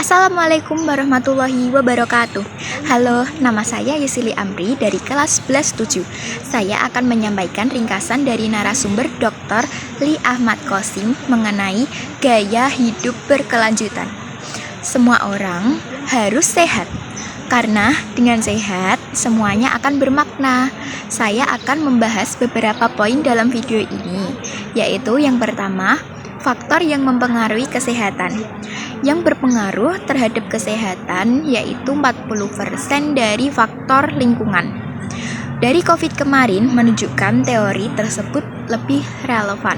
Assalamualaikum warahmatullahi wabarakatuh. Halo, nama saya Yusili Amri dari kelas 11-7. Saya akan menyampaikan ringkasan dari narasumber Dr. Li Ahmad Qasim mengenai gaya hidup berkelanjutan. Semua orang harus sehat, karena dengan sehat semuanya akan bermakna. Saya akan membahas beberapa poin dalam video ini, yaitu yang pertama, faktor yang mempengaruhi kesehatan. Yang berpengaruh terhadap kesehatan yaitu 40% dari faktor lingkungan. Dari COVID kemarin menunjukkan teori tersebut lebih relevan.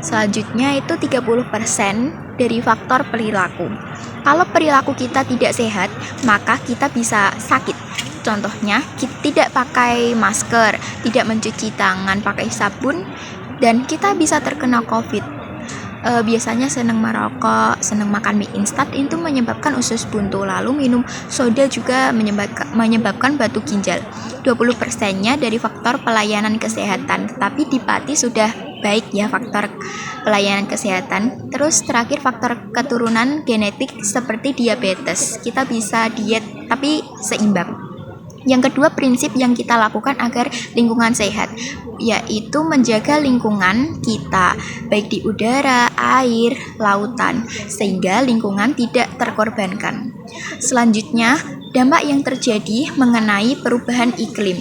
Selanjutnya itu 30% dari faktor perilaku. Kalau perilaku kita tidak sehat, maka kita bisa sakit. Contohnya, kita tidak pakai masker, tidak mencuci tangan pakai sabun, dan kita bisa terkena COVID. Biasanya senang merokok, senang makan mie instan itu menyebabkan usus buntu. Lalu minum soda juga menyebabkan batu ginjal. 20%-nya dari faktor pelayanan kesehatan. Tapi di Pati sudah baik ya faktor pelayanan kesehatan. Terus terakhir faktor keturunan genetik seperti diabetes. Kita bisa diet tapi seimbang. Yang kedua, prinsip yang kita lakukan agar lingkungan sehat, yaitu menjaga lingkungan kita, baik di udara, air, lautan, sehingga lingkungan tidak terkorbankan. Selanjutnya, dampak yang terjadi mengenai perubahan iklim.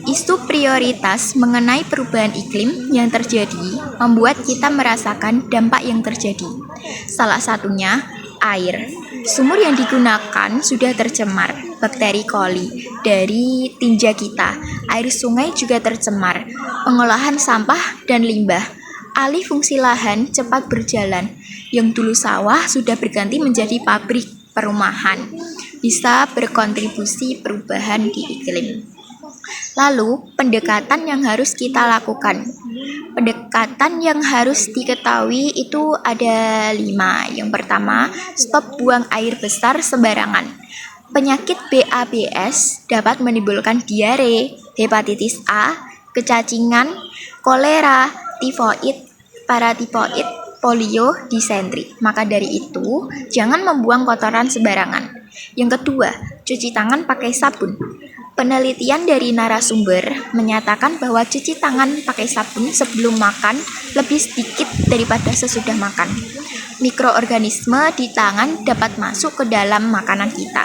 Isu prioritas mengenai perubahan iklim yang terjadi membuat kita merasakan dampak yang terjadi. Salah satunya, air. Sumur yang digunakan sudah tercemar bakteri coli dari tinja kita. Air sungai juga tercemar. Pengolahan sampah dan limbah. Alih fungsi lahan cepat berjalan. Yang dulu sawah sudah berganti menjadi pabrik perumahan. Bisa berkontribusi perubahan di iklim. Lalu, pendekatan yang harus kita lakukan. Pendekatan yang harus diketahui itu ada 5. Yang pertama, stop buang air besar sembarangan. Penyakit BABS dapat menimbulkan diare, hepatitis A, kecacingan, kolera, tifoid, paratifoid, polio, disentri. Maka dari itu, jangan membuang kotoran sembarangan. Yang kedua, cuci tangan pakai sabun. Penelitian dari narasumber menyatakan bahwa cuci tangan pakai sabun sebelum makan lebih sedikit daripada sesudah makan. Mikroorganisme di tangan dapat masuk ke dalam makanan kita.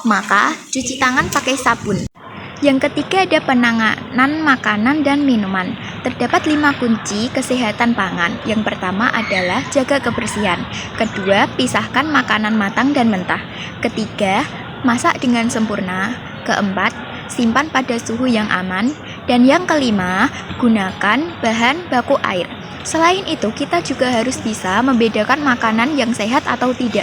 Maka, cuci tangan pakai sabun. Yang ketiga ada penanganan makanan dan minuman. Terdapat 5 kunci kesehatan pangan. Yang pertama adalah jaga kebersihan. Kedua, pisahkan makanan matang dan mentah. Ketiga, masak dengan sempurna. Keempat, simpan pada suhu yang aman. Dan yang kelima, gunakan bahan baku air. Selain itu, kita juga harus bisa membedakan makanan yang sehat atau tidak.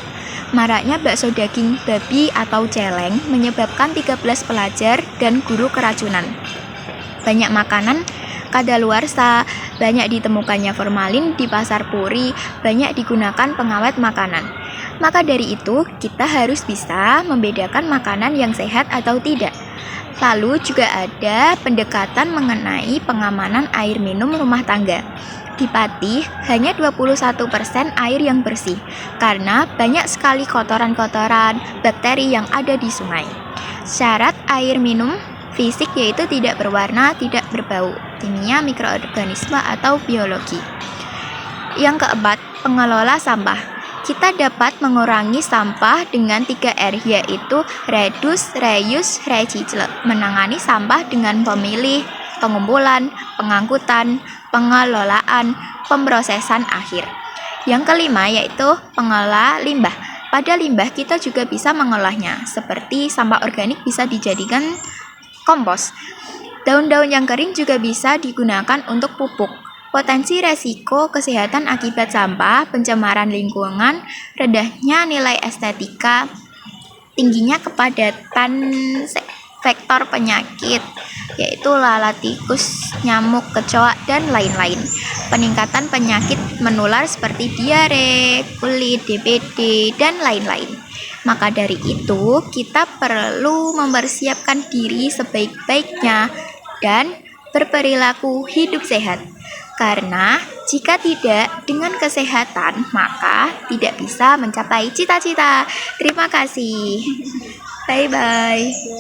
Maraknya bakso daging babi atau celeng menyebabkan 13 pelajar dan guru keracunan. Banyak makanan kadaluarsa, banyak ditemukannya formalin di pasar puri, banyak digunakan pengawet makanan. Maka dari itu, kita harus bisa membedakan makanan yang sehat atau tidak. Lalu juga ada pendekatan mengenai pengamanan air minum rumah tangga. Di Pati, hanya 21% air yang bersih, karena banyak sekali kotoran-kotoran, bakteri yang ada di sungai. Syarat air minum fisik yaitu tidak berwarna, tidak berbau, kimia, mikroorganisme, atau biologi. Yang keempat, pengelola sampah. Kita dapat mengurangi sampah dengan 3R, yaitu reduce, reuse, recycle. Menangani sampah dengan pemilih, pengumpulan, pengangkutan, pengelolaan, pemrosesan akhir. Yang kelima yaitu pengelola limbah. Pada limbah kita juga bisa mengolahnya, seperti sampah organik bisa dijadikan kompos. Daun-daun yang kering juga bisa digunakan untuk pupuk. Potensi resiko kesehatan akibat sampah, pencemaran lingkungan, rendahnya nilai estetika, tingginya kepadatan vektor penyakit, yaitu lalat tikus, nyamuk, kecoa, dan lain-lain. Peningkatan penyakit menular seperti diare, kulit, DBD, dan lain-lain. Maka dari itu, kita perlu mempersiapkan diri sebaik-baiknya dan berperilaku hidup sehat. Karena jika tidak dengan kesehatan, maka tidak bisa mencapai cita-cita. Terima kasih. Bye-bye.